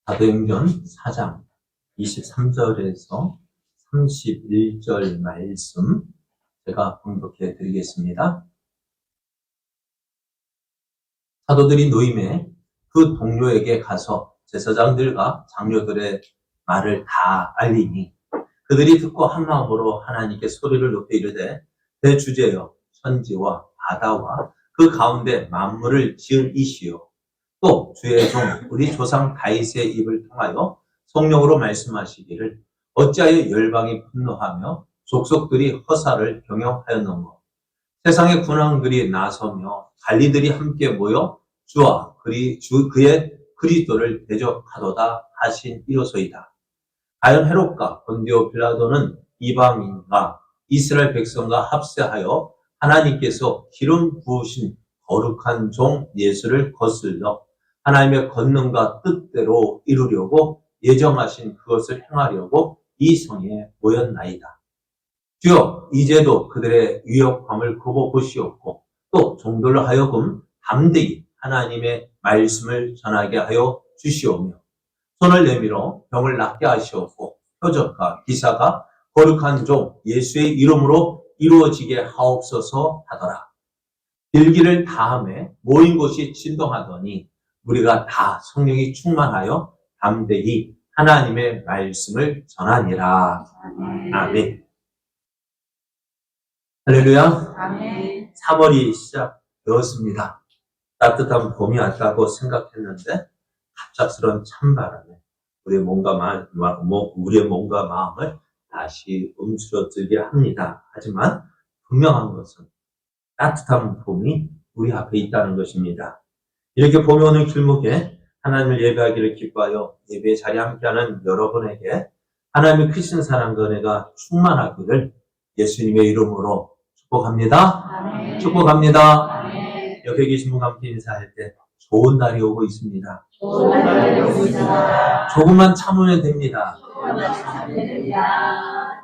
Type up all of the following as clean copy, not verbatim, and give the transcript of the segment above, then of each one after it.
사도행전 4장 23절에서 31절 말씀 제가 봉독해 드리겠습니다. 사도들이 노임에 그 동료에게 가서 제사장들과 장로들의 말을 다 알리니 그들이 듣고 한마음으로 하나님께 소리를 높여 이르되 대주제여 천지와 바다와 그 가운데 만물을 지은 이시요 또 주의 종 우리 조상 다윗의 입을 통하여 성령으로 말씀하시기를 어찌하여 열방이 분노하며 족속들이 허사를 경영하였는고 세상의 군왕들이 나서며 관리들이 함께 모여 주와 그의 그리스도를 대적하도다 하신 이로소이다. 과연 헤롯과 본디오 빌라도는 이방인과 이스라엘 백성과 합세하여 하나님께서 기름 부으신 거룩한 종 예수를 거슬러 하나님의 권능과 뜻대로 이루려고 예정하신 그것을 행하려고 이 성에 모였나이다. 주여 이제도 그들의 위협함을 굽어 보시옵고 또 종들로 하여금 담대히 하나님의 말씀을 전하게 하여 주시오며 손을 내밀어 병을 낫게 하시옵고 표적과 기사가 거룩한 종 예수의 이름으로 이루어지게 하옵소서 하더라. 일기를 다함에 모인 곳이 진동하더니 우리가 다 성령이 충만하여 담대히 하나님의 말씀을 전하니라. 아멘. 할렐루야. 아멘. 3월이 시작되었습니다. 따뜻한 봄이 왔다고 생각했는데 갑작스런 찬바람에 우리의 몸과 마음을 다시 움츠러들게 합니다. 하지만 분명한 것은 따뜻한 봄이 우리 앞에 있다는 것입니다. 이렇게 봄이 오는 길목에 하나님을 예배하기를 기뻐하여 예배의 자리에 함께하는 여러분에게 하나님의 크신 사랑과 은혜가 충만하기를 예수님의 이름으로 축복합니다. 아멘. 축복합니다. 아멘. 옆에 계신 분과 함께 인사할 때 좋은 날이 오고 있습니다. 좋은 날이 오고 있습니다. 조금만 참으면 됩니다. 조금만 참으면 됩니다.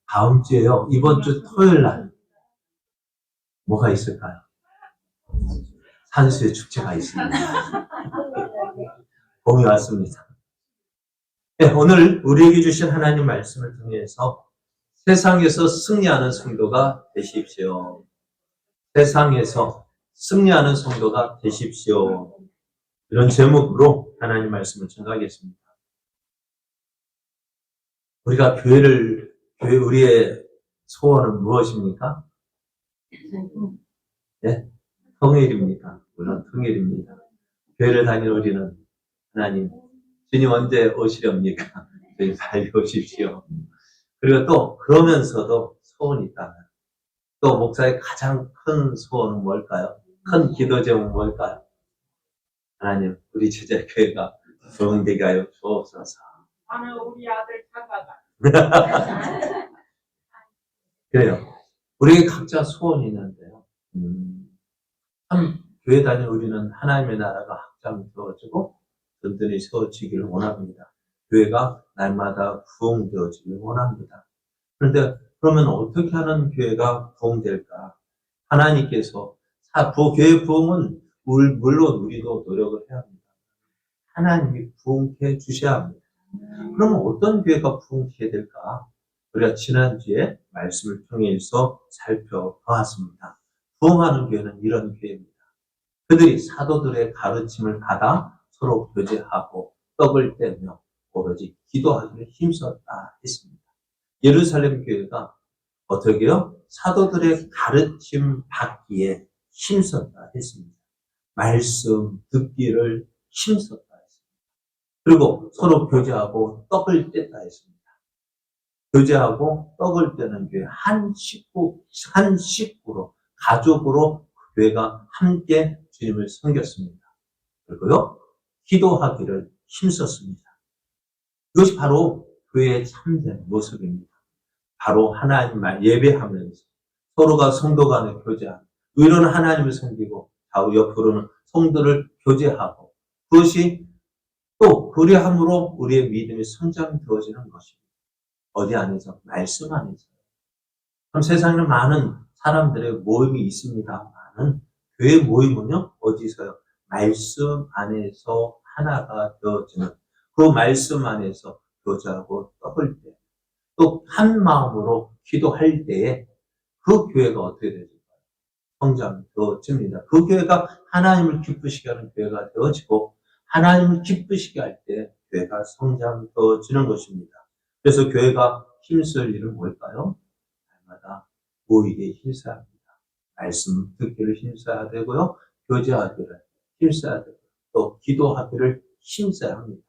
다음 주에요. 이번 주 토요일 날 뭐가 있을까요? 산수의 축제가 있습니다. 봄이 왔습니다. 네, 오늘 우리에게 주신 하나님 말씀을 통해서 세상에서 승리하는 성도가 되십시오. 세상에서 승리하는 성도가 되십시오. 이런 제목으로 하나님 말씀을 전하겠습니다. 우리의 소원은 무엇입니까? 네? 통일입니까? 물론 통일입니다. 교회를 다니는 우리는 하나님, 주님 언제 오시렵니까? 저희 빨리 오십시오. 그리고 또 그러면서도 소원이 있다면 또 목사의 가장 큰 소원은 뭘까요? 큰 기도 제목은 뭘까요? 하나님, 우리 제자 교회가 부흥되게 하여 주옵소서. 나는 우리 아들 장가가. 그래요. 우리에게 각자 소원이 있는데요. 참 교회 다니는 우리는 하나님의 나라가 확장되어지고 든든히 세워지기를 원합니다. 교회가 날마다 부흥되어지기를 원합니다. 그런데 그러면 어떻게 하는 교회가 부흥될까? 하나님께서 교회 부흥은 물론 우리도 노력을 해야 합니다. 하나님이 부흥해 주셔야 합니다. 그러면 어떤 교회가 부흥해야 될까? 우리가 지난주에 말씀을 통해서 살펴보았습니다. 부흥하는 교회는 이런 교회입니다. 그들이 사도들의 가르침을 받아 서로 교제하고 떡을 떼며 오로지 기도하기를 힘썼다 했습니다. 예루살렘 교회가 어떻게요? 사도들의 가르침 받기에 힘썼다 했습니다. 말씀 듣기를 힘썼다 했습니다. 그리고 서로 교제하고 떡을 뗐다 했습니다. 교제하고 떡을 떼는 교회 한 식구로 가족으로 그 교회가 함께 주님을 섬겼습니다. 그리고요 기도하기를 힘썼습니다. 이것이 바로 교회의 참된 모습입니다. 바로 하나님 말 예배하면서 서로가 성도 간에 교제하고 위로는 하나님을 섬기고 좌우 옆으로는 성도를 교제하고 그것이 또 그리함으로 우리의 믿음이 성장되어지는 것입니다. 어디 안에서? 말씀 안에서. 그럼 세상에는 많은 사람들의 모임이 있습니다만은 교회 모임은요 어디서요? 말씀 안에서 하나가 되어지는 그 말씀 안에서 교제하고 떠들 때, 또 한 마음으로 기도할 때에 그 교회가 어떻게 되죠? 성장되어집니다. 그 교회가 하나님을 기쁘시게 하는 교회가 되어지고 하나님을 기쁘시게 할 때 교회가 성장되어지는 것입니다. 그래서 교회가 힘쓸 일은 뭘까요? 날마다 모이기에 힘써야 합니다. 말씀 듣기를 힘써야 되고요. 교제하기를 힘써야 되고 또 기도하기를 힘써야 합니다.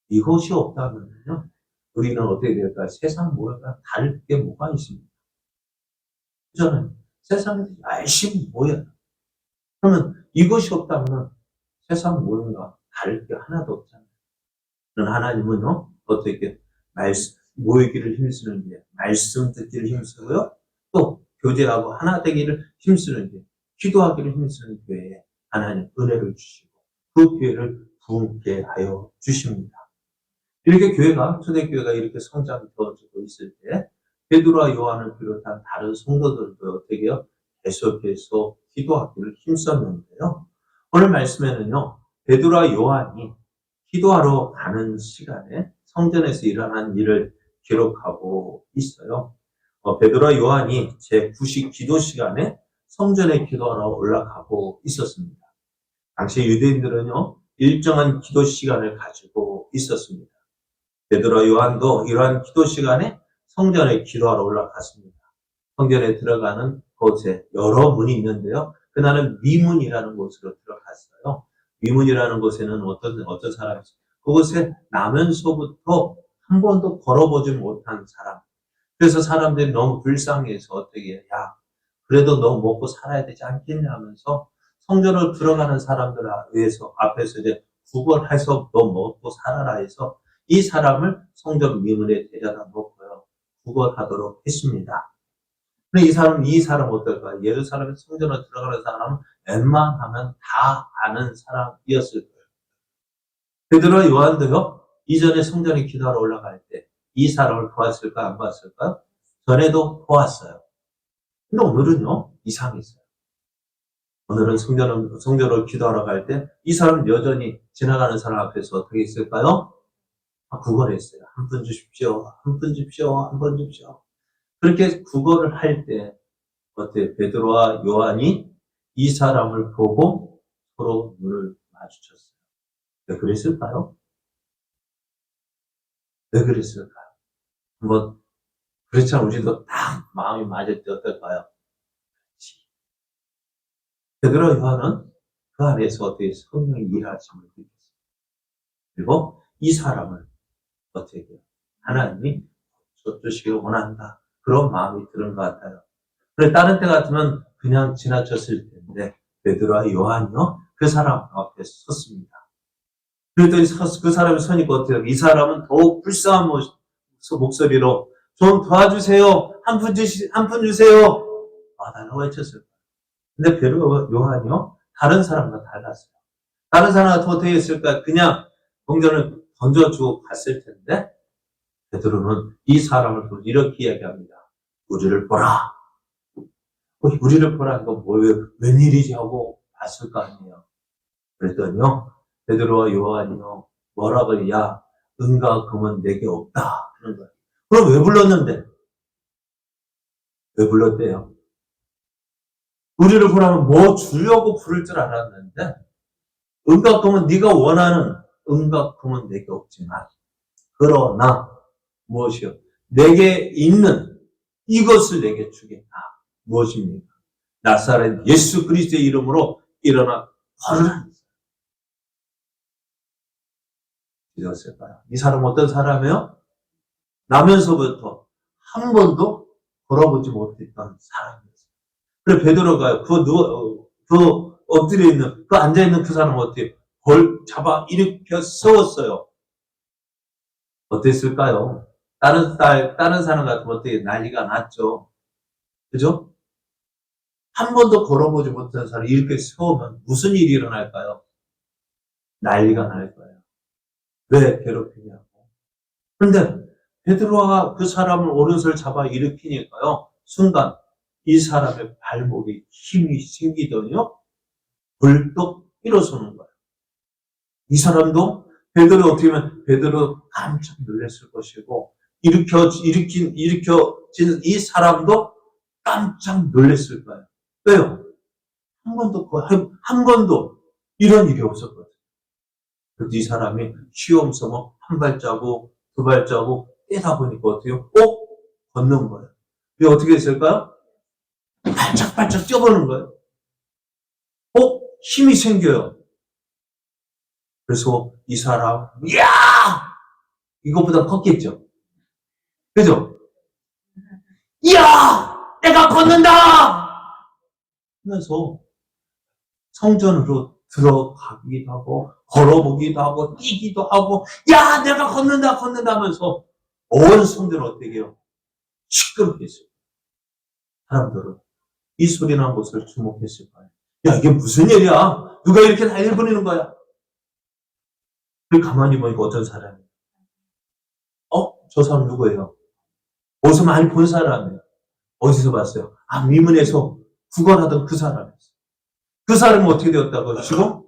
이것이 없다면요, 우리는 어떻게 될까요? 세상 모여가 다를 게 뭐가 있습니다. 저는 세상에서 열심히 모여요. 그러면 이것이 없다면 세상 모임과 다를 게 하나도 없잖아요. 그러나 하나님은요, 어떻게 모이기를 힘쓰는 게, 말씀 듣기를 힘쓰고요, 또 교제하고 하나 되기를 힘쓰는 게, 기도하기를 힘쓰는 교회에 하나님 은혜를 주시고 그 교회를 부흥케 하여 주십니다. 이렇게 초대교회가 이렇게 성장되어지고 있을 때 베드로와 요한을 비롯한 다른 성도들도 어떻게 해요? 계속해서 기도하기를 힘썼는데요. 오늘 말씀에는요, 베드로와 요한이 기도하러 가는 시간에 성전에서 일어난 일을 기록하고 있어요. 베드로와 요한이 제9식 기도 시간에 성전에 기도하러 올라가고 있었습니다. 당시 유대인들은요, 일정한 기도 시간을 가지고 있었습니다. 베드로와 요한도 이러한 기도 시간에 성전에 기도하러 올라갔습니다. 성전에 들어가는 곳에 여러 문이 있는데요. 그날은 미문이라는 곳으로 들어갔어요. 미문이라는 곳에는 어떤 사람이 있어요. 그곳에 나면서부터 한 번도 걸어보지 못한 사람. 그래서 사람들이 너무 불쌍해서 어떻게 해. 야, 그래도 너 먹고 살아야 되지 않겠냐 하면서 성전으로 들어가는 사람들 앞에서 이제 구걸해서 너 먹고 살아라 해서 이 사람을 성전 미문에 데려다 놓고요, 구걸하도록 했습니다. 근데 이 사람 어떨까요? 예루살렘 성전으로 들어가는 사람은 웬만하면 다 아는 사람이었을 거예요. 베드로와 요한도요, 이전에 성전에 기도하러 올라갈 때 이 사람을 보았을까, 안 보았을까요? 전에도 보았어요. 근데 오늘은요, 이상했어요. 오늘은 성전으로 기도하러 갈 때 이 사람 여전히 지나가는 사람 앞에서 어떻게 했을까요? 구걸했어요. 한 분 주십시오. 한 분 주십시오. 한 분 주십시오. 그렇게 구걸을 할 때 어때? 베드로와 요한이 이 사람을 보고 서로 눈을 마주쳤어요. 왜 그랬을까요? 왜 그랬을까요? 한번 그렇잖아요. 우리도 딱 마음이 맞을 때 어떨까요? 베드로와 요한은 그 안에서 어떻게 성령이 일하심을 느꼈어요. 그리고 이 사람을 어떻게 해요? 하나님이 쫓으시길 원한다. 그런 마음이 드는 것 같아요. 그래, 다른 때 같으면 그냥 지나쳤을 텐데, 베드로와 요한이요, 그 사람 앞에 섰습니다. 그랬더니 그 사람이 서니까 어떻게 해요? 이 사람은 더욱 불쌍한 목소리로, 좀 도와주세요. 한 푼 주세요. 달라고 외쳤어요. 근데 베드로와 요한이요, 다른 사람과 달랐어요. 다른 사람은 어떻게 했을까? 그냥 동전을 던져주고 갔을 텐데, 베드로는 이 사람을 보고 이렇게 이야기합니다. 우리를 보라. 우리를 보라는 건 뭐예요? 웬일이지 하고 봤을 거 아니에요. 그랬더니요, 베드로와 요한이요, 뭐라고 해요? 야, 은과 금은 내게 없다. 그런 거예요. 그럼 왜 불렀는데? 왜 불렀대요? 우리를 보라면 뭐 주려고 부를 줄 알았는데, 은과 금은 네가 원하는 은과 금은 내게 없지만, 그러나 무엇이요? 내게 있는 이것을 내게 주겠다. 무엇입니까? 나사렛 예수 그리스도의 이름으로 일어나 걸으라. 이었을까요? 이 사람 어떤 사람이에요? 나면서부터 한 번도 걸어보지 못했던 사람이었어요. 그래 베드로가 그 엎드려 있는 그 앉아 있는 그 사람 어떻게 잡아 일으켜 세웠어요. 어땠을까요? 다른 사람 같으면 어떻게 난리가 났죠. 그죠? 한 번도 걸어보지 못한 사람을 이렇게 세우면 무슨 일이 일어날까요? 난리가 날 거예요. 왜 괴롭히냐고. 그런데 베드로가 그 사람을 오른손을 잡아 일으키니까요. 순간 이 사람의 발목에 힘이 생기더니요. 벌떡 일어서는 거예요. 이 사람도 베드로 어떻게 보면 베드로 깜짝 놀랐을 것이고 일으켜진 이 사람도 깜짝 놀랐을 거예요. 왜요? 한 번도 이런 일이 없었거든요. 그래서 이 사람이 쉬엄섬 한 발자국, 두 발자국 떼다 보니까 어때요? 걷는 거예요. 이게 어떻게 됐을까요? 발짝발짝 뛰어보는 거예요. 힘이 생겨요. 그래서 이 사람, 이야! 이것보다 컸겠죠? 그죠? 이야! 내가 걷는다! 하면서 성전으로 들어가기도 하고, 걸어보기도 하고, 뛰기도 하고, 야! 내가 걷는다 하면서 온 성전을 어떻게 해요? 시끄럽게 했어요. 사람들은 이 소리 난 곳을 주목했을 거예요. 야, 이게 무슨 일이야? 누가 이렇게 난리를 부리는 거야? 그리고 가만히 보니까 어떤 사람이에요? 저 사람 누구예요? 어디서 많이 본 사람이에요. 어디서 봤어요? 미문에서 구걸하던 그 사람이었어요. 그 사람은 어떻게 되었다고? 지금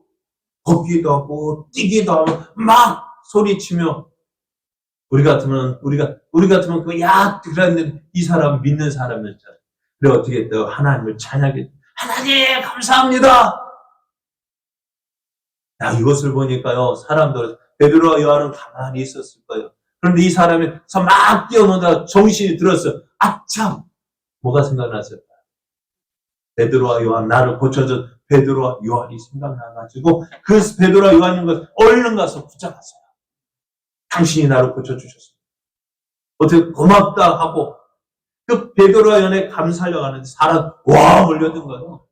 걷기도 하고 뛰기도 하고 막 소리치며 우리 같으면 그랬는데 이 사람 믿는 사람이었잖아요. 그래 어떻게 했다고? 하나님을 찬양했다. 하나님 감사합니다. 이것을 보니까요, 사람들, 베드로와 요한은 가만히 있었을 거예요. 그런데 이 사람이 막 뛰어노다 정신이 들었어요. 참! 뭐가 생각났을까요? 베드로와 요한, 나를 고쳐준 베드로와 요한이 생각나가지고, 그 베드로와 요한인 것을 얼른 가서 붙잡았어요. 당신이 나를 고쳐주셨습니다. 어떻게 고맙다 하고, 그 베드로와 요한에 감사하려고 하는데 사람, 몰려든 거예요.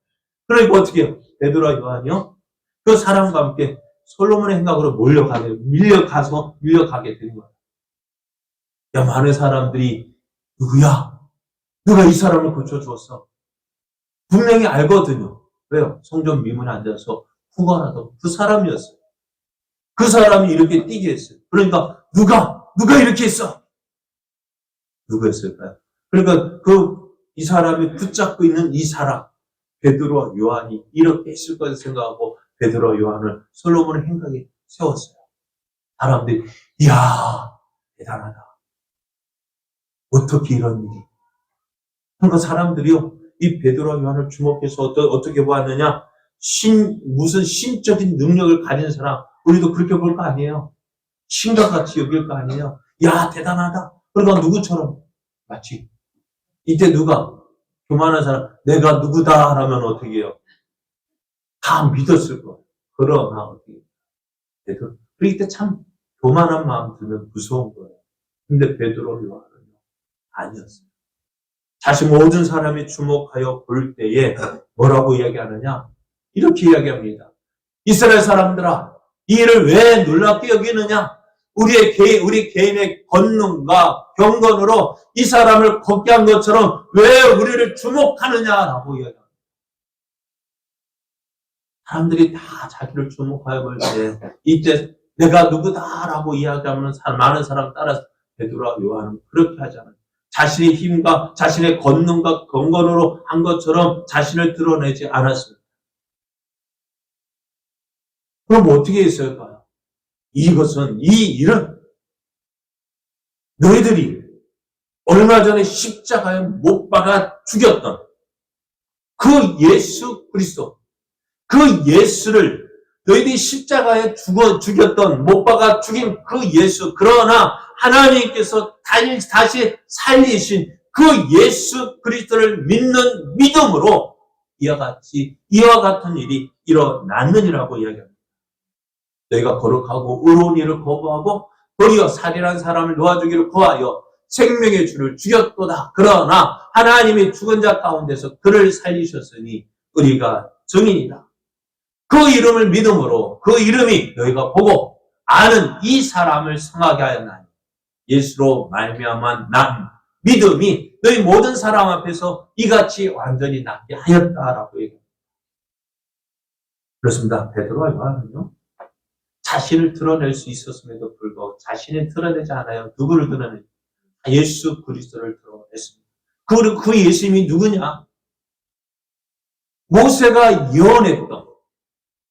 그러니까 어떻게 해요? 베드로와 요한이요? 그 사람과 함께 솔로몬의 행각으로 밀려가게 되는 거예요. 많은 사람들이 누구야? 누가 이 사람을 고쳐주었어? 분명히 알거든요. 왜요? 성전 미문에 앉아서 후원하던 그 사람이었어요. 그 사람이 이렇게 뛰게 했어요. 그러니까 누가 이렇게 했어? 누구였을까요? 그러니까 이 사람이 붙잡고 있는 이 사람, 베드로와 요한이 이렇게 했을 거라 생각하고 베드로와 요한을 솔로몬의 행각에 세웠어요. 사람들이 이야 대단하다. 어떻게 이런 일이? 그러니까 사람들이요 이 베드로와 요한을 주목해서 어떻게 보았느냐? 무슨 신적인 능력을 가진 사람 우리도 그렇게 볼 거 아니에요. 신과 같이 여길 거 아니에요. 야 대단하다. 그러니까 누구처럼 마치 이때 누가 교만한 사람 내가 누구다 하면 어떻게 해요? 다 믿었을 거예요. 그러나 어떻게 베드로 그럴 때 참 교만한 마음 들면 무서운 거예요. 근데 베드로 요한은 아니었어요. 다시 모든 사람이 주목하여 볼 때에 뭐라고 이야기하느냐? 이렇게 이야기합니다. 이스라엘 사람들아, 이 일을 왜 놀랍게 여기느냐? 우리 개인의 권능과 경건으로 이 사람을 걷게 한 것처럼 왜 우리를 주목하느냐라고 이야기합니다. 사람들이 다 자기를 주목하여 볼 때, 이때 내가 누구다라고 이야기하면 많은 사람 따라서 베드로와 요한은 그렇게 하잖아요. 자신의 힘과 자신의 권능과 경건으로 한 것처럼 자신을 드러내지 않았습니다. 그럼 어떻게 했을까요? 이 일은 너희들이 얼마 전에 십자가에 못 박아 죽였던 그 예수 그리스도, 그 예수를 너희들이 십자가에 죽였던 못 박아 죽인 그 예수, 그러나 하나님께서 다시 살리신 그 예수 그리스도를 믿는 믿음으로 이와 같은 일이 일어났느니라고 이야기합니다. 너희가 거룩하고 의로운 일을 거부하고 도리어 살인한 사람을 놓아주기를 구하여 생명의 주를 죽였도다. 그러나 하나님이 죽은 자 가운데서 그를 살리셨으니 우리가 증인이다. 그 이름을 믿음으로 그 이름이 너희가 보고 아는 이 사람을 성하게 하였나니 예수로 말미암아 난 믿음이 너희 모든 사람 앞에서 이같이 완전히 낫게 하였다라고 얘기합니다. 그렇습니다. 베드로와 요한은요 자신을 드러낼 수 있었음에도 불구하고 자신을 드러내지 않아요. 누구를 드러내요? 예수 그리스도를 드러냈습니다. 그 예수님이 누구냐? 모세가 예언했던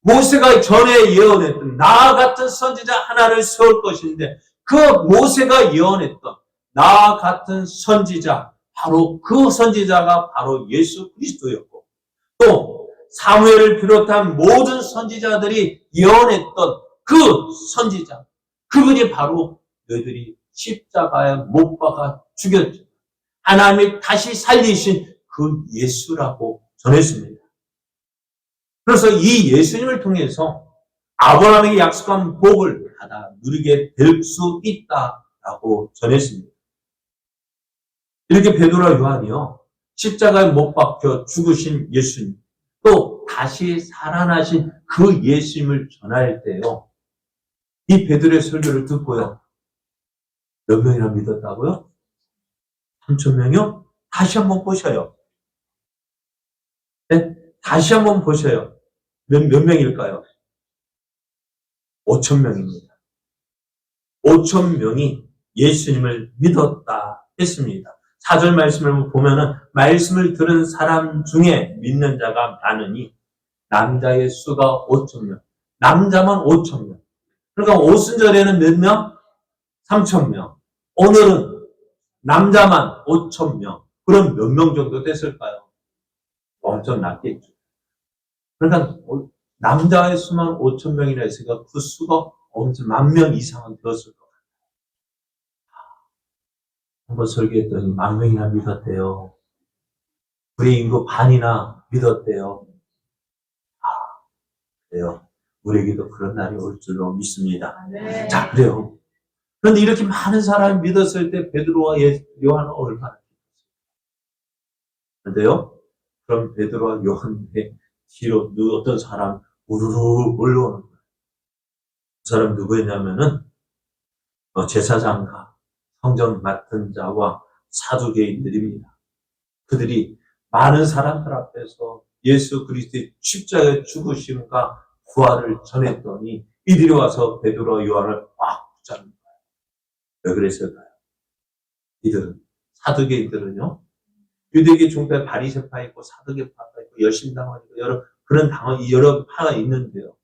모세가 전에 예언했던 나 같은 선지자 하나를 세울 것인데 그 모세가 예언했던 나 같은 선지자, 바로 그 선지자가 바로 예수 그리스도였고, 또 사무엘을 비롯한 모든 선지자들이 예언했던 그 선지자, 그분이 바로 너희들이 십자가에 못 박아 죽였죠. 하나님이 다시 살리신 그 예수라고 전했습니다. 그래서 이 예수님을 통해서 아브라함에게 약속한 복을 받아 누리게 될 수 있다라고 전했습니다. 이렇게 베드로와 요한이요, 십자가에 못 박혀 죽으신 예수님, 또 다시 살아나신 그 예수님을 전할 때요, 이 베드로의 설교를 듣고요, 몇 명이나 믿었다고요? 3,000명이요? 다시 한번 보셔요. 네? 다시 한번 보셔요. 몇 명일까요? 5,000명입니다. 5,000명이 예수님을 믿었다 했습니다. 4절 말씀을 보면은 말씀을 들은 사람 중에 믿는 자가 많으니 남자의 수가 5,000명. 남자만 5,000명. 그러니까 오순절에는 몇 명? 3,000명. 오늘은 남자만 5,000명. 그럼 몇 명 정도 됐을까요? 엄청 낮겠죠. 그러니까 남자의 수만 5,000명이나 했으니까 그 수가 엄청 10,000명 이상은 되었을 것 같아요. 한번 설교했더니 10,000명이나 믿었대요. 우리 인구 반이나 믿었대요. 그래요. 우리에게도 그런 날이 올 줄로 믿습니다. 네. 자, 그래요. 그런데 이렇게 많은 사람이 믿었을 때 베드로와 요한은 얼마나 믿었어요? 그런데요, 그럼 베드로와 요한의 뒤로 어떤 사람 우르르 몰려오는 거예요. 그 사람 누구였냐면은 제사장과 성전 맡은 자와 사두개인들입니다. 그들이 많은 사람들 앞에서 예수 그리스도의 십자가의 죽으심과 부활을 전했더니 이들이 와서 베드로와 요한을 꽉 붙잡는 거예요. 왜 그랬을까요? 이들은, 사두개인들은요, 유대계 종파에 바리새파 있고 사두개파가 있고 열심당원 있고 여러 파가 있는데요.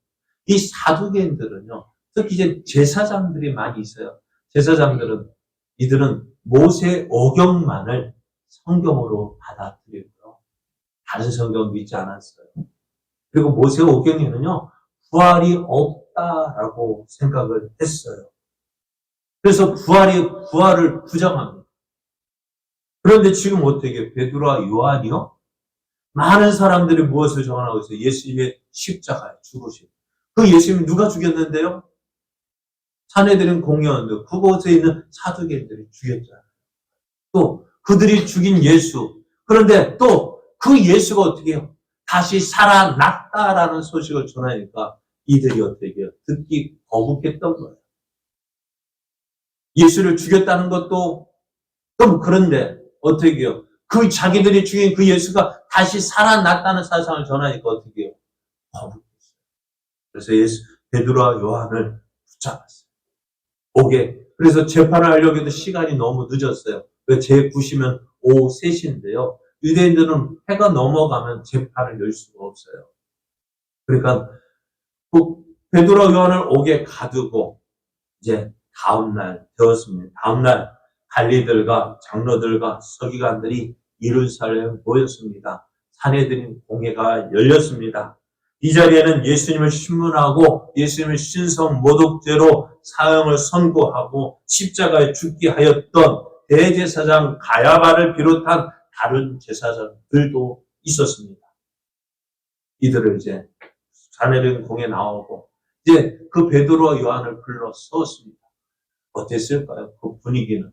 이 사두개인들은요, 특히 이제 제사장들이 많이 있어요. 제사장들은, 이들은 모세 오경만을 성경으로 받아들이고요, 다른 성경 믿지 않았어요. 그리고 모세 오경에는요, 부활이 없다라고 생각을 했어요. 그래서 부활을 부정합니다. 그런데 지금 어떻게 베드로와 요한이요? 많은 사람들이 무엇을 정언하고 있어요? 예수님의 십자가에 죽으신. 그 예수님 누가 죽였는데요? 사내들은 공회원들, 그곳에 있는 사두개인들이 죽였잖아요. 또 그들이 죽인 예수. 그런데 또 그 예수가 어떻게 해요? 다시 살아났다라는 소식을 전하니까 이들이 어떻게 해요? 듣기 거북했던 거예요. 예수를 죽였다는 것도 좀 그런데 어떻게 해요? 그 자기들이 죽인 그 예수가 다시 살아났다는 사상을 전하니까 어떻게 해요? 거북했어요. 그래서 베드로와 요한을 붙잡았어요. 그래서 재판을 하려고 해도 시간이 너무 늦었어요. 제9시면 오후 3시인데요. 유대인들은 해가 넘어가면 재판을 열 수가 없어요. 그러니까 베드로와 요한을 옥에 가두고 이제 다음날 되었습니다. 다음날 관리들과 장로들과 서기관들이 예루살렘에 모였습니다. 산헤드린 공회가 열렸습니다. 이 자리에는 예수님을 신문하고 예수님을 신성 모독죄로 사형을 선고하고 십자가에 죽게 하였던 대제사장 가야바를 비롯한 다른 제사장들도 있었습니다. 이들을 이제 산헤드린 공회에 나오고 이제 그 베드로와 요한을 불러 세웠습니다. 어땠을까요? 그 분위기는.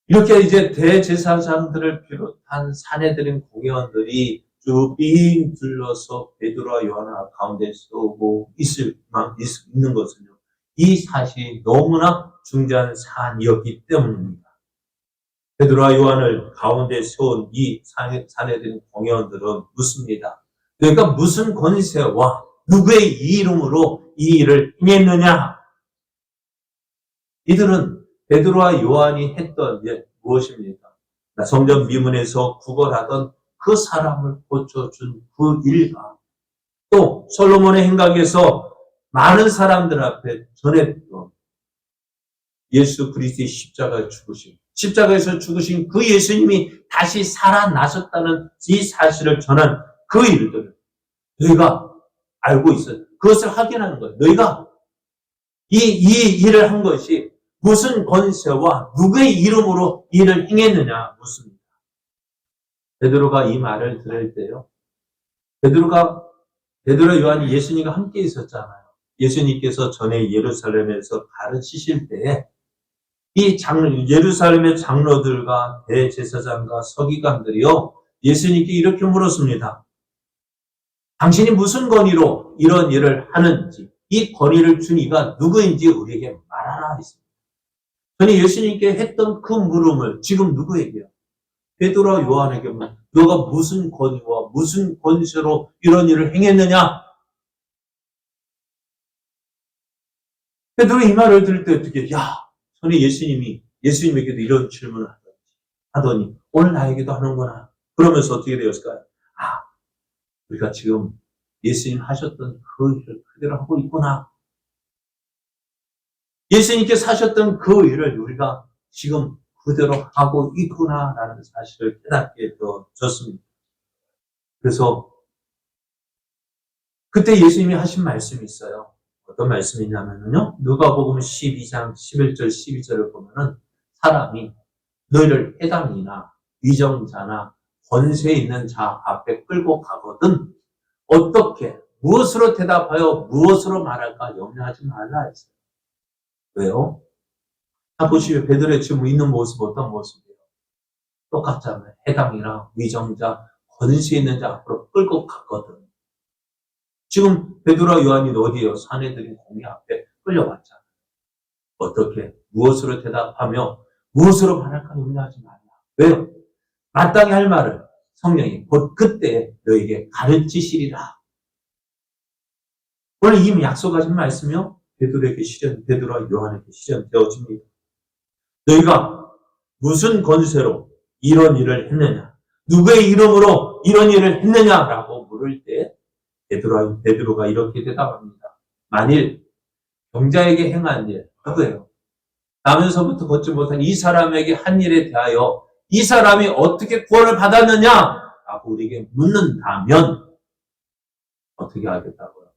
이렇게 이제 대제사장들을 비롯한 산헤드린 공회원들이 쭉 빙 둘러서 베드로와 요한을 가운데 세우고 있는 것은요, 이 사실이 너무나 중대한 사안이었기 때문입니다. 베드로와 요한을 가운데 세운 이 산헤드린 공회원들은 묻습니다. 그러니까 무슨 권세와 누구의 이 이름으로 이 일을 행했느냐? 이들은 베드로와 요한이 했던 게 무엇입니까? 성전 미문에서 구걸하던 그 사람을 고쳐준 그 일과 또 솔로몬의 행각에서 많은 사람들 앞에 전했던 예수 그리스도의 십자가에서 죽으신 그 예수님이 다시 살아나셨다는 이 사실을 전한 그 일들을 너희가 알고 있어요. 그것을 확인하는 거예요. 너희가 이 일을 한 것이 무슨 권세와 누구의 이름으로 일을 행했느냐 묻습니다. 베드로가 이 말을 들을 때요. 베드로와 요한이 예수님과 함께 있었잖아요. 예수님께서 전에 예루살렘에서 가르치실 때에 이 예루살렘의 장로들과 대제사장과 서기관들이요. 예수님께 이렇게 물었습니다. 당신이 무슨 권위로 이런 일을 하는지 이 권위를 준 이가 누구인지 우리에게 말하라 했습니다. 전에 예수님께 했던 그 물음을 지금 누구에게요? 베드로와 요한에게 너가 무슨 권위와 무슨 권세로 이런 일을 행했느냐? 베드로 이 말을 들을 때 어떻게 전에 예수님에게도 이런 질문을 하더니 오늘 나에게도 하는구나. 그러면서 어떻게 되었을까요? 우리가 지금 예수님 하셨던 그 일을 그대로 하고 있구나. 예수님께서 하셨던 그 일을 우리가 지금 그대로 하고 있구나라는 사실을 깨닫게 되어졌습니다. 그래서 그때 예수님이 하신 말씀이 있어요. 어떤 말씀이냐면요. 누가복음 12장 11절 12절을 보면은 사람이 너희를 해당이나 위정자나 권세 있는 자 앞에 끌고 가거든 어떻게 무엇으로 대답하여 무엇으로 말할까 염려하지 말라 했어요. 왜요? 보시면 베드로의 지금 있는 모습 어떤 모습이에요? 똑같잖아요. 해당이나 위정자, 권세 있는 자 앞으로 끌고 갔거든. 지금 베드로와 요한이 어디에요? 사내들인 공의 앞에 끌려왔잖아요. 어떻게 무엇으로 대답하며 무엇으로 말할까 염려하지 말라. 왜요? 마땅히 할 말을 성령이 곧 그때 너에게 가르치시리라. 오늘 이미 약속하신 말씀이요. 베드로와 요한에게 실현되어집니다. 너희가 무슨 권세로 이런 일을 했느냐? 누구의 이름으로 이런 일을 했느냐라고 물을 때 베드로가 이렇게 대답합니다. 만일 병자에게 행한 일, 누구예요? 나면서부터 걷지 못한 이 사람에게 한 일에 대하여 이 사람이 어떻게 구원을 받았느냐라고 우리에게 묻는다면 어떻게 하겠다고요?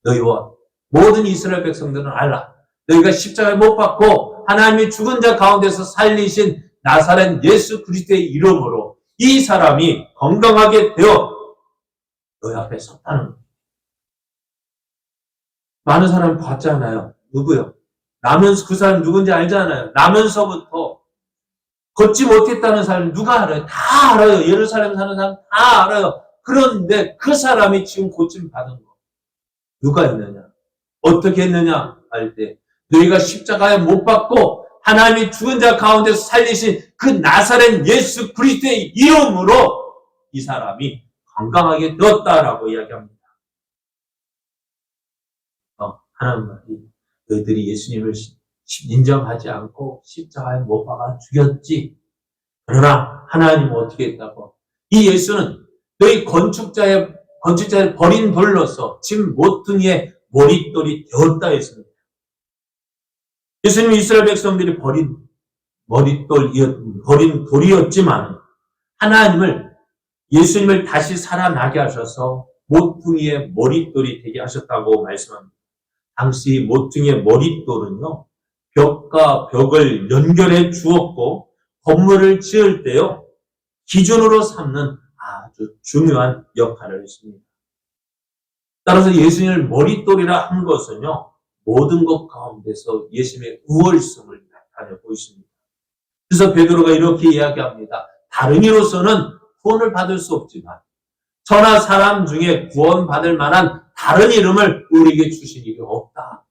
너희와 모든 이스라엘 백성들은 알라. 너희가 십자가에 못 박고 하나님이 죽은 자 가운데서 살리신 나사렛 예수 그리스도의 이름으로 이 사람이 건강하게 되어 너희 앞에 섰다는 거예요. 많은 사람이 봤잖아요. 누구요? 나면서 그 사람 누군지 알잖아요. 나면서부터 걷지 못했다는 사람 누가 알아요? 다 알아요. 예루살렘 사는 사람 다 알아요. 그런데 그 사람이 지금 고침 받은 거 누가 했느냐? 어떻게 했느냐 할 때 너희가 십자가에 못 박고 하나님이 죽은 자 가운데서 살리신 그 나사렛 예수 그리스도의 이름으로 이 사람이 건강하게 되었다라고 이야기합니다. 하나님 말이 너희들이 예수님을 인정하지 않고 십자가에 못 박아 죽였지. 그러나 하나님은 어떻게 했다고? 이 예수는 너희 건축자의 버린 돌로서 집 모퉁이의 머릿돌이 되었다 했습니다. 예수님은 이스라엘 백성들이 버린 돌이었지만 예수님을 다시 살아나게 하셔서 모퉁이의 머릿돌이 되게 하셨다고 말씀합니다. 당시 모퉁이의 머릿돌은요, 벽과 벽을 연결해 주었고 건물을 지을 때요, 기준으로 삼는 아주 중요한 역할을 했습니다. 따라서 예수님을 머릿돌이라 한 것은요, 모든 것 가운데서 예수님의 우월성을 나타내고 있습니다. 그래서 베드로가 이렇게 이야기합니다. 다른 이로서는 구원을 받을 수 없지만 천하 사람 중에 구원받을 만한 다른 이름을 우리에게 주신 일이 없다.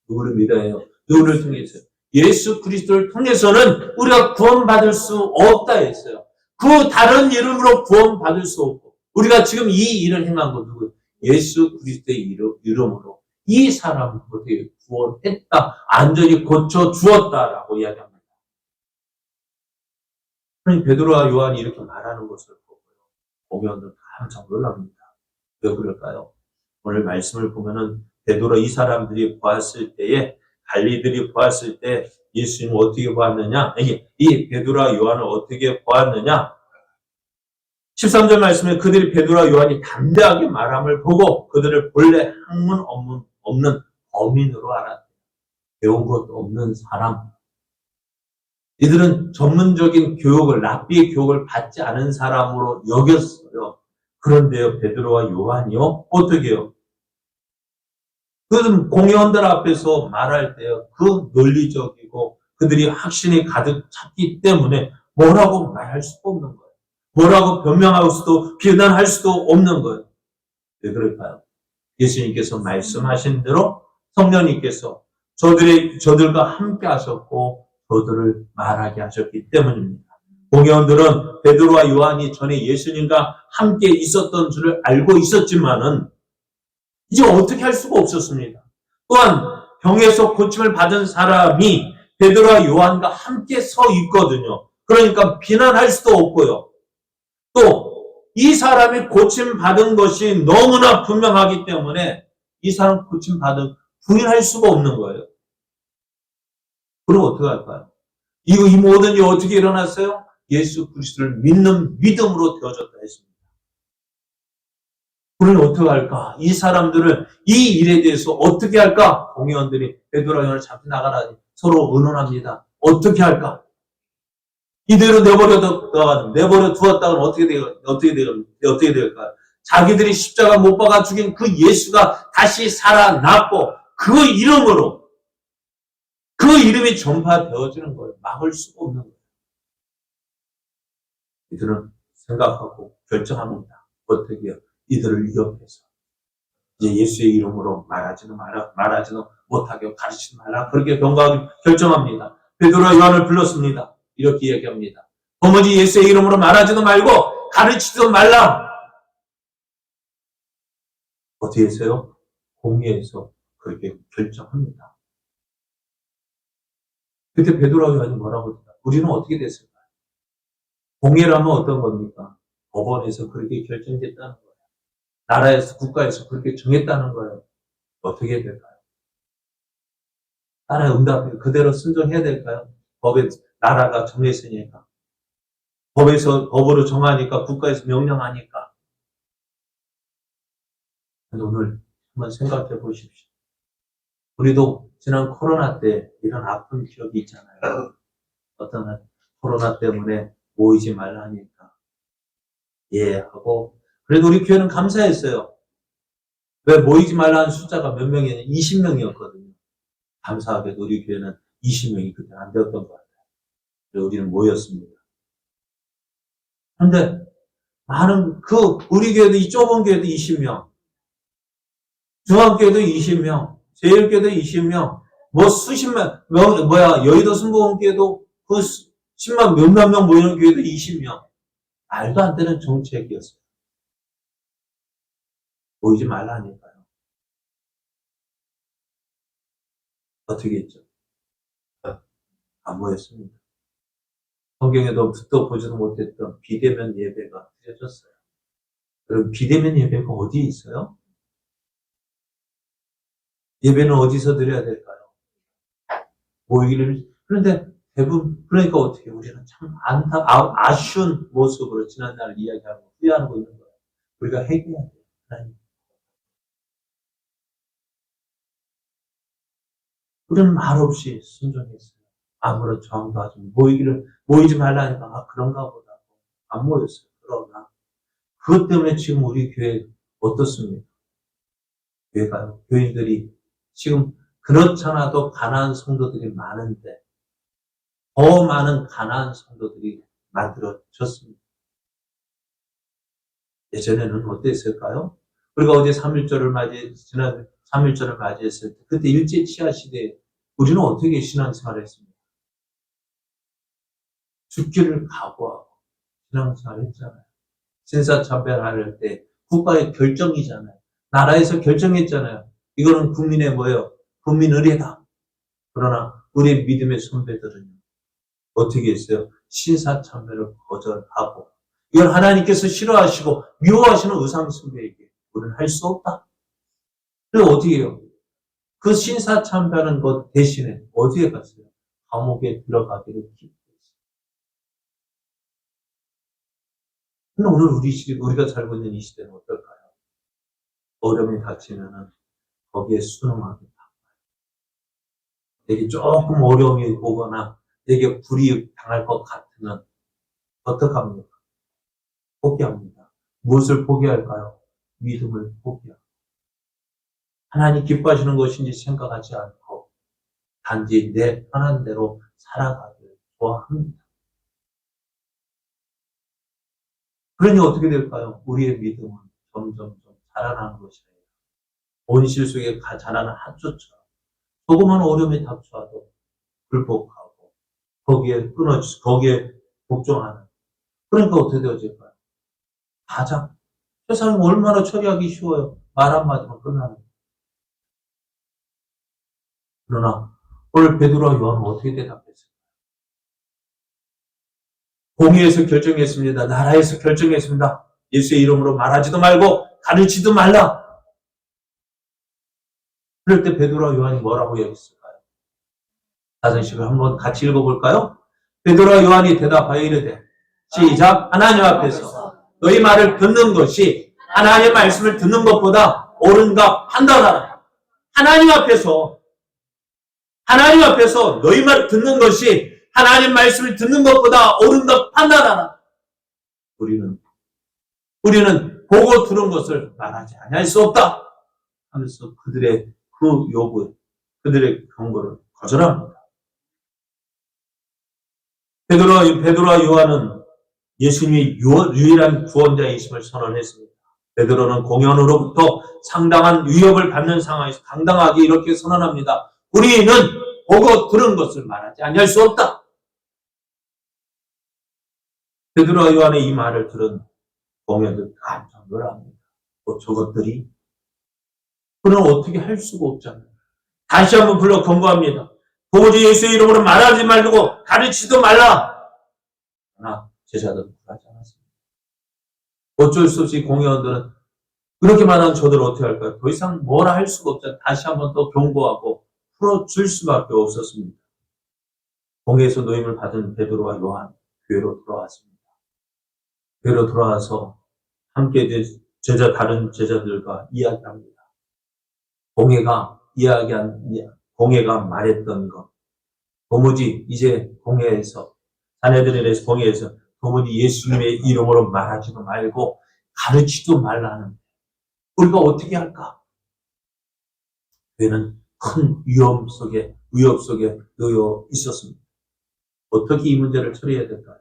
누구를 믿어요? 누구를 통해서요? 예수 그리스도를 통해서는 우리가 구원받을 수 없다 했어요. 그 다른 이름으로 구원받을 수 없고 우리가 지금 이 일을 행한 건 누구예요? 예수 그리스도의 이름으로 이 사람을 어떻게 구원했다, 안전히 고쳐주었다라고 이야기합니다. 그러니 베드로와 요한이 이렇게 말하는 것을 보고요. 공회원들 깜짝 놀랍니다. 왜 그럴까요? 오늘 말씀을 보면은 베드로 이 사람들이 보았을 때에 갈리들이 보았을 때 예수님을 어떻게 보았느냐? 이 베드로와 요한을 어떻게 보았느냐? 13절 말씀에 그들이 베드로와 요한이 담대하게 말함을 보고 그들을 본래 학문 없는 범인으로 알았다. 배운 것도 없는 사람. 이들은 전문적인 교육을, 랍비의 교육을 받지 않은 사람으로 여겼어요. 그런데요, 베드로와 요한이요, 어떻게 해요? 그 공회원들 앞에서 말할 때요, 그 논리적이고 그들이 확신이 가득 찼기 때문에 뭐라고 말할 수도 없는 거예요. 뭐라고 변명할 수도, 비난할 수도 없는 거예요. 왜 그럴까요? 예수님께서 말씀하신 대로 성령님께서 저들과 함께 하셨고, 저들을 말하게 하셨기 때문입니다. 공회원들은 베드로와 요한이 전에 예수님과 함께 있었던 줄을 알고 있었지만은, 이제 어떻게 할 수가 없었습니다. 또한 병에서 고침을 받은 사람이 베드로와 요한과 함께 서 있거든요. 그러니까 비난할 수도 없고요. 또 이 사람이 고침받은 것이 너무나 분명하기 때문에 이 사람 고침받은 부인할 수가 없는 거예요. 그럼 어떻게 할까요? 이 모든 일이 어떻게 일어났어요? 예수 그리스도를 믿는 믿음으로 되어졌다 했습니다. 그러면 어떻게 할까? 이 사람들을 이 일에 대해서 어떻게 할까? 공회원들이 베드로와 요한을 잡히 나가라니 서로 의논합니다. 어떻게 할까? 이대로 내버려 두었다가는 어떻게 될까요? 자기들이 십자가 못 박아 죽인 그 예수가 다시 살아났고 그 이름으로 그 이름이 전파되어지는 걸 막을 수가 없는 거예요. 이들은 생각하고 결정합니다. 어떻게 해요? 이들을 위협해서 이제 예수의 이름으로 말하지는 못하게 가르치지 말라. 그렇게 결정합니다. 베드로와 요한을 불렀습니다. 이렇게 이야기합니다. 도무지 예수의 이름으로 말하지도 말고 가르치지도 말라. 어떻게 했어요? 공회에서 그렇게 결정합니다. 그때 베드로와 요한이 뭐라고 했을까요? 우리는 어떻게 됐을까요? 공회라면 어떤 겁니까? 법원에서 그렇게 결정됐다는 거예요. 나라에서, 국가에서 그렇게 정했다는 거예요. 어떻게 될까요? 나라의 응답에 그대로 순종해야 될까요? 법에 나라가 정했으니까. 법으로 정하니까, 국가에서 명령하니까. 오늘 한번 생각해 보십시오. 우리도 지난 코로나 때 이런 아픈 기억이 있잖아요. 어떤 코로나 때문에 모이지 말라 하니까. 예, 하고. 그래도 우리 교회는 감사했어요. 왜 모이지 말라는 숫자가 몇 명이었냐? 20명이었거든요. 감사하게도 우리 교회는 20명이 그때 안 되었던 것 같아요. 그래서 우리는 모였습니다. 그런데 우리 교회도 이 좁은 교회도 20명, 중앙교회도 20명, 제일교회도 20명, 수십만, 여의도 순복음교회도 그 10만 몇만 명 모이는 교회도 20명. 말도 안 되는 정책이었어요. 모이지 말라 하니까요. 어떻게 했죠? 안 모였습니다. 성경에도 듣도 보지도 못했던 비대면 예배가 드려졌어요. 그럼 비대면 예배가 어디에 있어요? 예배는 어디서 드려야 될까요? 그런데 대부분, 그러니까 어떻게 우리는 참 아쉬운 모습으로 지난날 이야기하고 후회하고 있는 거예요. 우리가 회개해야 돼요. 하나님. 우리는 말없이 순종했어요. 아무런 저항도 하지 모이지 말라니까, 그런가 보다. 안 모였어요. 그러나, 그것 때문에 지금 우리 교회 어떻습니까? 교회가요. 교인들이 지금 그렇잖아도 가난한 성도들이 많은데, 더 많은 가난한 성도들이 만들어졌습니다. 예전에는 어땠을까요? 우리가 어제 지난 3.1절을 맞이했을 때, 그때 일제 치하 시대에 우리는 어떻게 신앙생활을 했습니까? 죽기를 각오하고 신앙생활을 했잖아요. 신사참배를 때 국가의 결정이잖아요. 나라에서 결정했잖아요. 이거는 국민의 국민 의례다. 그러나 우리 믿음의 선배들은요, 어떻게 했어요? 신사참배를 거절하고 이건 하나님께서 싫어하시고 미워하시는 의상숭배이기에 우리는 할 수 없다. 그래서 어떻게 해요? 그 신사참배하는 것 대신에 어디에 갔어요? 감옥에 들어가기를 기도했어요. 근데 오늘 우리가 살고 있는 이 시대는 어떨까요? 어려움이 닥치면은 거기에 순응하게 내게 조금 어려움이 오거나 내게 불이익 당할 것 같으면 어떡합니까? 포기합니다. 무엇을 포기할까요? 믿음을 포기합니다. 하나님 기뻐하시는 것인지 생각하지 않고 단지 내 편한 대로 살아가길 좋아합니다. 그러니 어떻게 될까요? 우리의 믿음은 점점 자라나는 것이 아니라 온실 속에 자라는 한초처럼 조그만 어려움이 닥쳐와도 굴복하고 거기에 복종하는. 그러니까 어떻게 되어질까요? 가장 세상이 얼마나 처리하기 쉬워요. 말 한마디로 끝나는. 그러나 오늘 베드로와 요한은 어떻게 대답했어요? 공의에서 결정했습니다. 나라에서 결정했습니다. 예수의 이름으로 말하지도 말고 가르치지도 말라. 그럴 때 베드로와 요한이 뭐라고 얘기했을까요? 4장씩을 한번 같이 읽어볼까요? 베드로와 요한이 대답하여 이르되 시작. 하나님 앞에서 너희 말을 듣는 것이 하나님의 말씀을 듣는 것보다 옳은가 판단하라. 하나님 앞에서 너희 말을 듣는 것이 하나님 말씀을 듣는 것보다 옳은가 판단하라. 우리는 보고 들은 것을 말하지 아니할 수 없다 하면서 그들의 그 요구, 그들의 경고를 거절합니다. 베드로와 요한은 예수님이 유일한 구원자이심을 선언했습니다. 베드로는 공연으로부터 상당한 위협을 받는 상황에서 당당하게 이렇게 선언합니다. 우리는 보고 들은 것을 말하지 아니할 수 없다. 베드로와 요한의 이 말을 들은 공연들 깜짝 놀랍니다. 저것들이 그는 어떻게 할 수가 없잖아요. 다시 한번 불러 권고합니다. 도무지 예수의 이름으로 말하지 말고 가르치지도 말라. 그러나 제자들은 그러지 않았습니다. 어쩔 수 없이 공회원들은 그렇게 말하는 저들을 어떻게 할까요? 더 이상 뭐라 할 수가 없잖아요. 다시 한번 또 경고하고 풀어줄 수밖에 없었습니다. 공회에서 노임을 받은 베드로와 요한 교회로 돌아왔습니다. 교회로 돌아와서 함께 다른 제자들과 이야기합니다. 공회가 말했던 것, 도무지 이제 자네들에 공회에서 도무지 예수님의 이름으로 말하지도 말고 가르치지도 말라는 우리가 어떻게 할까? 교회는 큰 위험 속에 놓여 있었습니다. 어떻게 이 문제를 처리해야 될까요?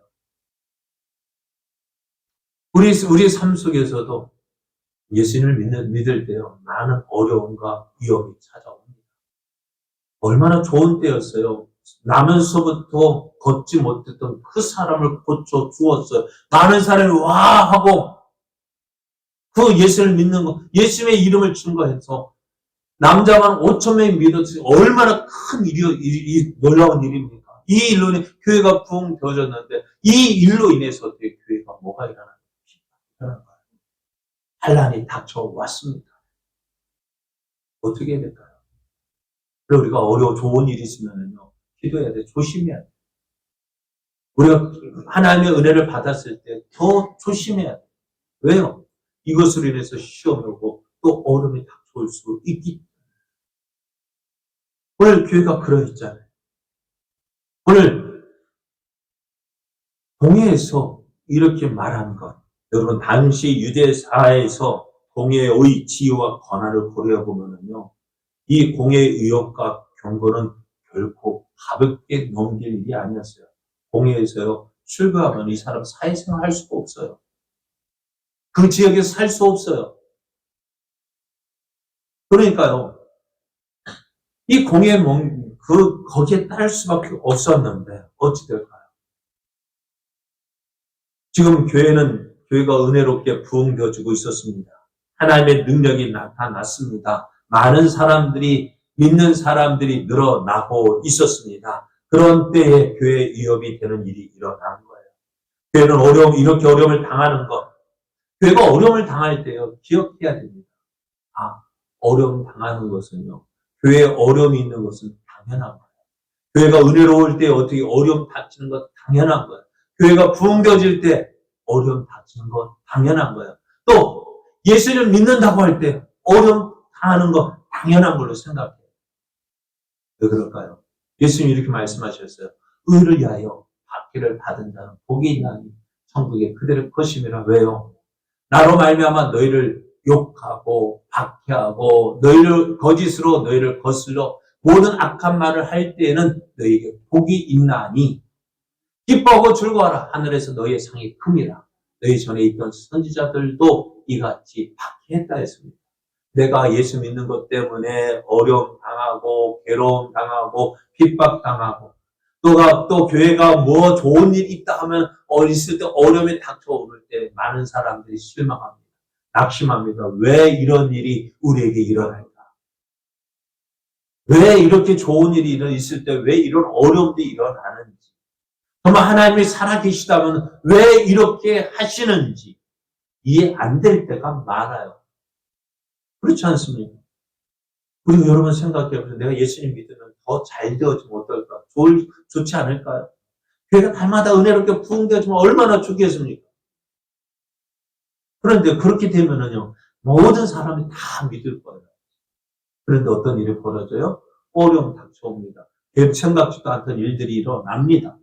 우리의 삶 속에서도 예수님을 믿을 때요, 많은 어려움과 위험이 찾아옵니다. 얼마나 좋은 때였어요. 나면서부터 걷지 못했던 그 사람을 고쳐 주었어요. 많은 사람이 와 하고 그 예수를 믿는 거, 예수님의 이름을 증거해서 남자만 5,000명이 믿었으니 얼마나 큰 놀라운 일입니까? 이 일로 인해 교회가 부흥되어졌는데 이 일로 인해서 어떻게 교회가 뭐가 일어나는 거예요? 환란이 닥쳐왔습니다. 어떻게 해야 될까요? 그리고 우리가 좋은 일이 있으면요, 기도해야 돼. 조심해야 돼. 우리가 하나님의 은혜를 받았을 때 더 조심해야 돼. 왜요? 이것으로 인해서 시험이 오고 또 어려움이 닥쳐올 수 있기 때문에. 오늘 교회가 그러했잖아요. 오늘 동해에서 이렇게 말한 것, 여러분 당시 유대사회에서 공회의 지위와 권한을 고려해 보면요, 이 공회의 의혹과 경고는 결코 가볍게 넘길 일이 아니었어요. 공회에서요, 출가하면 이 사람 사회생활 할 수가 없어요. 그 지역에서 살 수 없어요. 그러니까요, 이 공회의 거기에 따를 수밖에 없었는데 어찌 될까요? 지금 교회가 은혜롭게 부흥되어지고 있었습니다. 하나님의 능력이 나타났습니다. 많은 사람들이, 믿는 사람들이 늘어나고 있었습니다. 그런 때에 교회의 위협이 되는 일이 일어난 거예요. 교회는 이렇게 어려움을 당하는 것. 교회가 어려움을 당할 때요, 기억해야 됩니다. 어려움 당하는 것은요, 교회에 어려움이 있는 것은 당연한 거예요. 교회가 은혜로울 때 어떻게 어려움 닥치는 것 당연한 거예요. 교회가 부흥되어질 때 어려움 닥치는 것 당연한 거예요. 또 예수를 믿는다고 할 때 어려움 당하는 것 당연한 걸로 생각해요. 왜 그럴까요? 예수님이 이렇게 말씀하셨어요. 의를 위하여 박해를 받은 자는 복이 있나니 천국에 그들의 것임이라. 왜요? 나로 말미암아 너희를 욕하고 박해하고 너희를 거짓으로 너희를 거슬러 모든 악한 말을 할 때에는 너희에게 복이 있나니 기뻐하고 즐거워하라. 하늘에서 너희의 상이 큼이라. 너희 전에 있던 선지자들도 이같이 박해했다 했습니다. 내가 예수 믿는 것 때문에 어려움 당하고 괴로움 당하고 핍박 당하고 또 교회가 뭐 좋은 일 있다 하면 있을 때 어려움이 닥쳐오를 때 많은 사람들이 실망합니다. 낙심합니다. 왜 이런 일이 우리에게 일어날까? 왜 이렇게 좋은 일이 있을 때 왜 이런 어려움들이 일어나는지, 정말 하나님이 살아계시다면 왜 이렇게 하시는지 이해 안 될 때가 많아요. 그렇지 않습니까? 그리고 여러분 생각해보세요. 내가 예수님 믿으면 더 잘 되어지면 어떨까? 좋지 않을까요? 교회가 날마다 은혜롭게 부흥되어지면 얼마나 좋겠습니까? 그런데 그렇게 되면은요, 모든 사람이 다 믿을 거예요. 그런데 어떤 일이 벌어져요? 어려움 닥쳐옵니다. 생각지도 않던 일들이 일어납니다.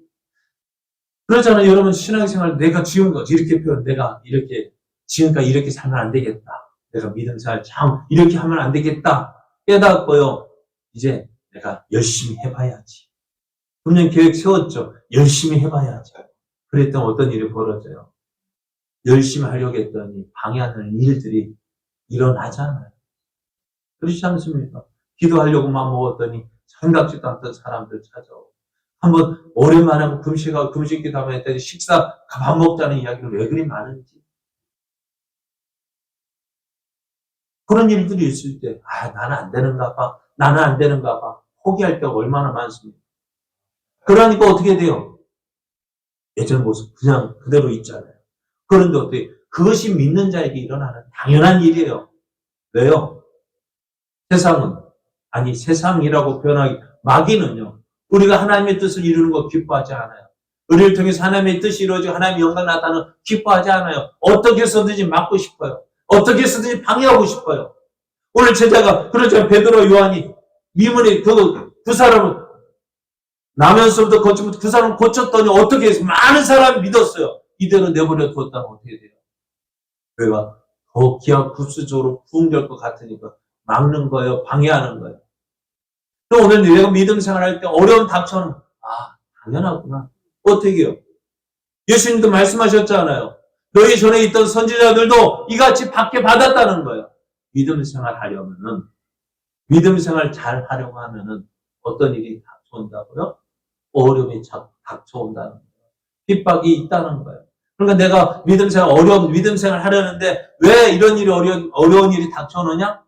그러잖아요. 여러분 신앙생활 내가 지금까지 이렇게 내가 이렇게 지금까지 이렇게 살면 안 되겠다. 내가 믿음생활 이렇게 하면 안 되겠다. 깨닫고요. 이제 내가 열심히 해봐야지. 분명 계획 세웠죠. 열심히 해봐야지. 그랬더니 어떤 일이 벌어져요. 열심히 하려고 했더니 방해하는 일들이 일어나잖아요. 그렇지 않습니까? 기도하려고 마음먹었더니 생각지도 않던 사람들 찾아오고, 한번 오랜만에 금식기도 하면 했더니 밥 먹자는 이야기는 왜 그리 많은지. 그런 일들이 있을 때, 나는 안 되는가 봐. 포기할 때가 얼마나 많습니까? 그러니까 어떻게 돼요? 예전 모습 그냥 그대로 있잖아요. 그런데 어떻게, 그것이 믿는 자에게 일어나는 당연한 일이에요. 왜요? 세상이라고 표현하기, 마귀는요, 우리가 하나님의 뜻을 이루는 거 기뻐하지 않아요. 우리를 통해서 하나님의 뜻이 이루어지고 하나님의 영광 나타나는 기뻐하지 않아요. 어떻게 해서든지 막고 싶어요. 어떻게 해서든지 방해하고 싶어요. 오늘 제자가, 그렇죠. 베드로, 요한이, 미문이, 그 사람은, 나면서부터 거치부터 그 사람 고쳤더니 어떻게 해서 많은 사람이 믿었어요. 이대로 내버려 두었다면 어떻게 돼요? 교회가 더 기하급수적으로 부흥될 것 같으니까 막는 거예요. 방해하는 거예요. 또 오늘 내가 믿음 생활할 때 어려운 닥쳐는, 당연하구나. 어떻게 해요? 예수님도 말씀하셨잖아요. 너희 전에 있던 선지자들도 이같이 박해 받았다는 거예요. 믿음 생활 하려면은, 믿음 생활 잘 하려고 하면은 어떤 일이 닥쳐온다고요? 어려움이 닥쳐온다는 거예요. 핍박이 있다는 거예요. 그러니까 내가 어려운 믿음 생활 하려는데 왜 이런 일이 어려운 일이 닥쳐오느냐?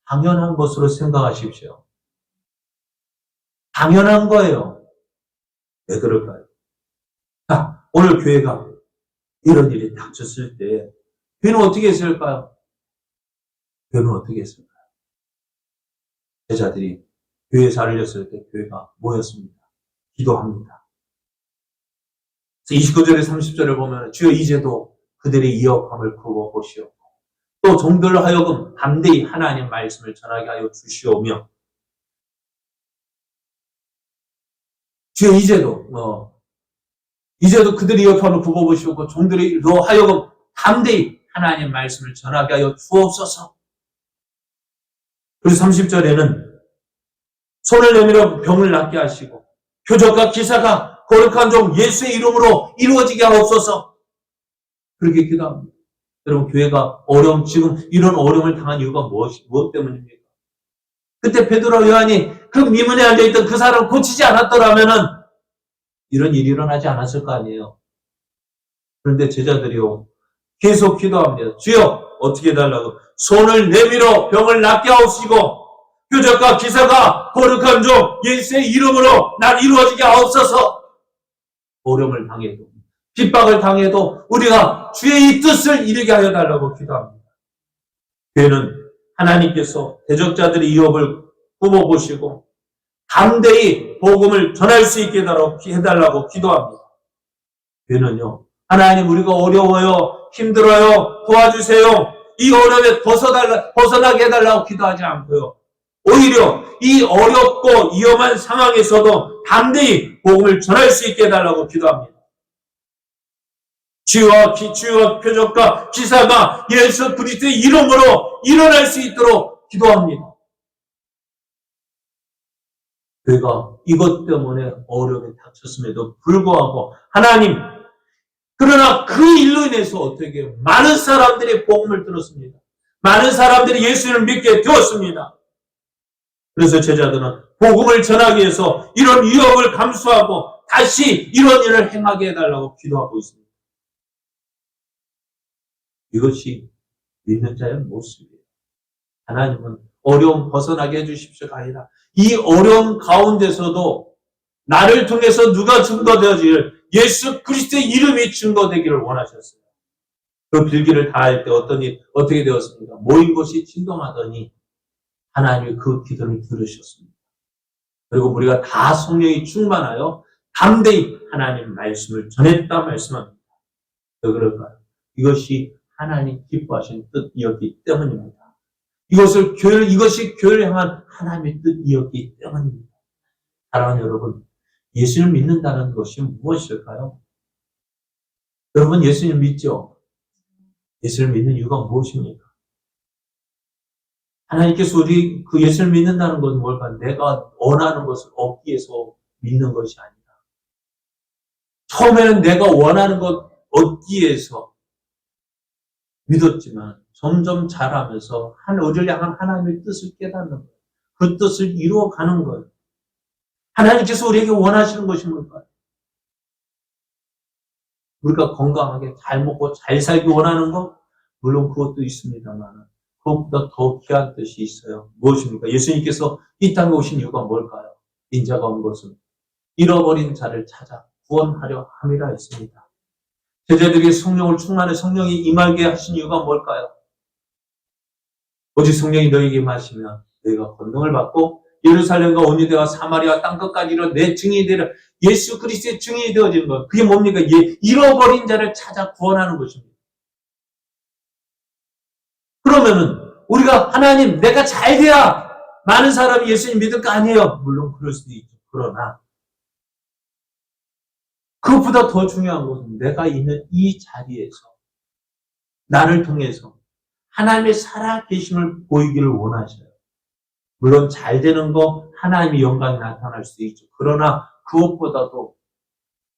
당연한 것으로 생각하십시오. 당연한 거예요. 왜 그럴까요? 오늘 교회가 이런 일이 닥쳤을 때 교회는 어떻게 했을까요? 교회는 어떻게 했을까요? 제자들이 교회에서 알렸을 때 교회가 모였습니다. 기도합니다. 29절에 30절을 보면 주여 이제도 그들의 이역함을 굽어보시오. 또 종들로 하여금 담대히 하나님 말씀을 전하게 하여 주시오며, 주여 이제도 그들의 이역함을 굽어보시고 종들로 하여금 담대히 하나님 말씀을 전하게 하여 주옵소서. 그리고 30절에는 손을 내밀어 병을 낫게 하시고 표적과 기사가 거룩한 종 예수의 이름으로 이루어지게 하옵소서. 그렇게 기도합니다. 여러분, 교회가 지금 이런 어려움을 당한 이유가 무엇 때문입니까? 그때 베드로 요한이 그 미문에 앉아있던 그 사람을 고치지 않았더라면은 이런 일이 일어나지 않았을 거 아니에요. 그런데 제자들이요, 계속 기도합니다. 주여, 어떻게 해달라고? 손을 내밀어 병을 낫게 하옵시고 표적과 기사가 거룩한 종 예수의 이름으로 날 이루어지게 하옵소서. 어려움을 당해도 핍박을 당해도 우리가 주의 이 뜻을 이루게 하여 달라고 기도합니다. 교회는 하나님께서 대적자들의 위협을 굽어보시고 담대히 복음을 전할 수 있게 해달라고 기도합니다. 교회는요, 하나님 우리가 어려워요, 힘들어요, 도와주세요, 이 어려움에 벗어나게 해달라고 기도하지 않고요, 오히려 이 어렵고 위험한 상황에서도 담대히 복음을 전할 수 있게 해달라고 기도합니다. 주와 표적과 기사가 예수 그리스도의 이름으로 일어날 수 있도록 기도합니다. 그가 이것 때문에 어려움에 닥쳤음에도 불구하고 하나님, 그러나 그 일로 인해서 어떻게 많은 사람들이 복음을 들었습니다. 많은 사람들이 예수를 믿게 되었습니다. 그래서 제자들은 복음을 전하기 위해서 이런 위협을 감수하고 다시 이런 일을 행하게 해달라고 기도하고 있습니다. 이것이 믿는 자의 모습이에요. 하나님은 어려움 벗어나게 해주십시오가 아니라 이 어려움 가운데서도 나를 통해서 누가 증거되어질 예수 그리스도의 이름이 증거되기를 원하셨어요. 그 빌기를 다할 때 어떻게 되었습니까? 모인 곳이 진동하더니 하나님이 그 기도를 들으셨습니다. 그리고 우리가 다 성령이 충만하여 담대히 하나님 말씀을 전했다 말씀합니다. 왜 그럴까요? 이것이 하나님 기뻐하신 뜻이었기 때문입니다. 이것이 교회를 향한 하나님의 뜻이었기 때문입니다. 사랑하는 여러분, 예수를 믿는다는 것이 무엇일까요? 여러분 예수님 믿죠? 예수를 믿는 이유가 무엇입니까? 하나님께서 우리 그 예수를 믿는다는 것은 뭘까? 내가 원하는 것을 얻기 위해서 믿는 것이 아니라 처음에는 내가 원하는 것 얻기 위해서 믿었지만 점점 자라면서 우리를 향한 하나님의 뜻을 깨닫는 거예요. 그 뜻을 이루어가는 거예요. 하나님께서 우리에게 원하시는 것이 뭘까요? 우리가 건강하게 잘 먹고 잘 살기 원하는 것? 물론 그것도 있습니다만 그것보다 더 귀한 뜻이 있어요. 무엇입니까? 예수님께서 이 땅에 오신 이유가 뭘까요? 인자가 온 것은 잃어버린 자를 찾아 구원하려 함이라 했습니다. 제자들에게 성령을 충만해 성령이 임하게 하신 이유가 뭘까요? 오직 성령이 너에게 임하시면 너희가 권능을 받고 예루살렘과 온 유대와 사마리아 땅끝까지 이르러 내 증인이 되리라. 예수 그리스도의 증인이 되어지는 것. 그게 뭡니까? 잃어버린 자를 찾아 구원하는 것입니다. 그러면은 우리가 하나님 내가 잘 돼야 많은 사람이 예수님 믿을 거 아니에요. 물론 그럴 수도 있죠. 그러나 그것보다 더 중요한 것은 내가 있는 이 자리에서 나를 통해서 하나님의 살아계심을 보이기를 원하셔요. 물론 잘 되는 거 하나님의 영광이 나타날 수도 있죠. 그러나 그것보다도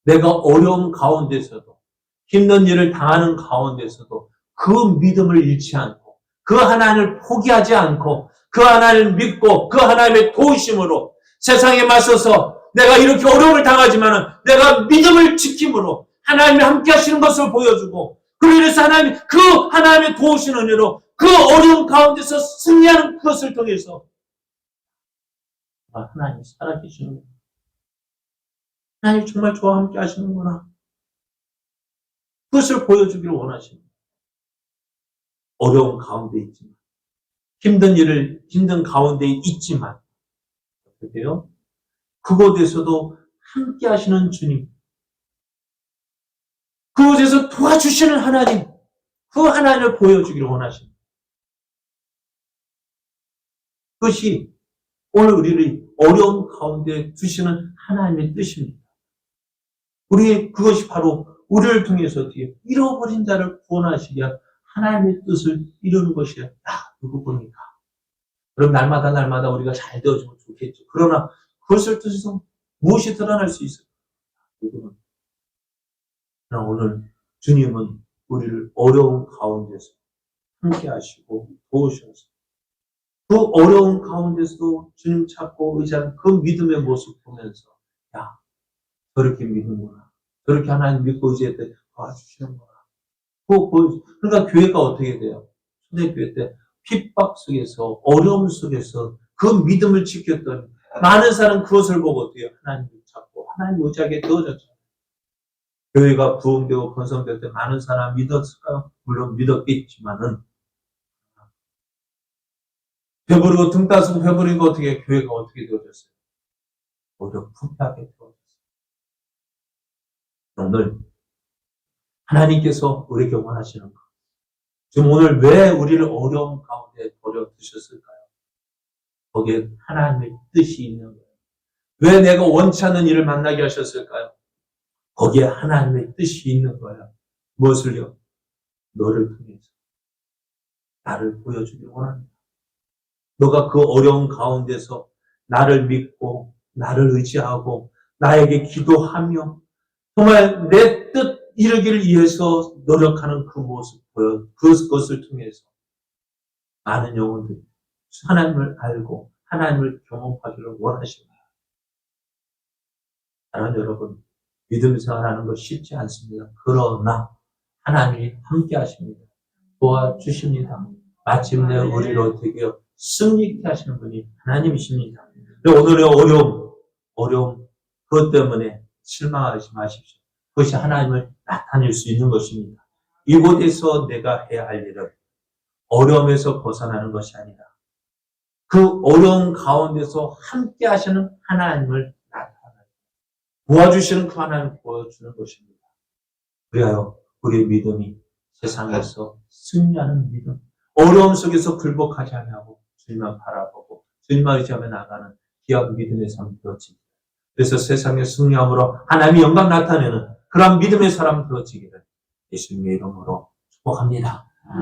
내가 어려운 가운데서도 힘든 일을 당하는 가운데서도 그 믿음을 잃지 않고 그 하나님을 포기하지 않고 그 하나님을 믿고 그 하나님의 도우심으로 세상에 맞서서 내가 이렇게 어려움을 당하지만은 내가 믿음을 지킴으로 하나님이 함께 하시는 것을 보여주고 그로 인해서 그 하나님의 도우신 은혜로 그 어려운 가운데서 승리하는 그것을 통해서 하나님이 살아계시는구나. 하나님이 정말 저와 함께 하시는구나. 그것을 보여주기를 원하십니다. 어려운 가운데 있지만 힘든 가운데 있지만 어떻게 돼요? 그곳에서도 함께 하시는 주님, 그곳에서 도와주시는 하나님, 그 하나님을 보여주기를 원하십니다. 그것이 오늘 우리를 어려운 가운데 두시는 하나님의 뜻입니다. 그것이 바로 우리를 통해서 잃어버린 자를 구원하시기 위한 하나님의 뜻을 이루는 것이야. 누구 보니까. 그럼 날마다 우리가 잘 되어지면 좋겠죠. 그러나 그것을 통해서 무엇이 드러날 수 있어요? 누구는. 그러나 오늘 주님은 우리를 어려운 가운데서 함께 하시고 도우셔서 그 어려운 가운데서도 주님 찾고 의지하는 그 믿음의 모습 보면서 저렇게 믿는구나. 저렇게 하나님 믿고 의지할 때 도와주시는구나. 그러니까 교회가 어떻게 돼요? 초대교회 때 핍박 속에서 어려움 속에서 그 믿음을 지켰더니 많은 사람 그것을 보고 어때요? 하나님을 찾고 하나님 의지하게 되어졌죠. 교회가 부흥되고 번성될 때 많은 사람 믿었을까요? 물론 믿었겠지만은 배부르고 등 따스고 배부르고 어떻게 교회가 어떻게 되어졌어요? 오히려 부패하게 되어졌어요. 오늘 하나님께서 우리에게 원하시는 것. 지금 오늘 왜 우리를 어려운 가운데 버려 두셨을까요? 거기에 하나님의 뜻이 있는 거예요. 왜 내가 원치 않는 일을 만나게 하셨을까요? 거기에 하나님의 뜻이 있는 거예요. 무엇을요? 너를 통해서 나를 보여주길 원합니다. 너가 그 어려운 가운데서 나를 믿고 나를 의지하고 나에게 기도하며 정말 내 뜻 이루기를 위해서 노력하는 그 모습 보여 그것을 통해서 많은 영혼들이 하나님을 알고 하나님을 경험하기를 원하십니다. 사랑하는 여러분, 믿음 생활하는 것 쉽지 않습니다. 그러나 하나님이 함께 하십니다. 도와주십니다. 마침내 우리를 어떻게 승리케 하시는 분이 하나님이십니다. 오늘의 어려움, 그것 때문에 실망하지 마십시오. 그것이 하나님을 나타낼 수 있는 것입니다. 이곳에서 내가 해야 할 일은 어려움에서 벗어나는 것이 아니라 그 어려운 가운데서 함께 하시는 하나님을 나타내고 도와주시는 그 하나님을 보여주는 것입니다. 그리하여 우리의 믿음이 세상에서 승리하는 믿음, 어려움 속에서 굴복하지 아니하고 주님만 바라보고 주님만 의지하며 나가는 귀한 믿음의 삶이 되어지기를. 그래서 세상에 승리함으로 하나님의 영광 나타내는 그런 믿음의 사람 되어지기를 예수님의 이름으로 축복합니다.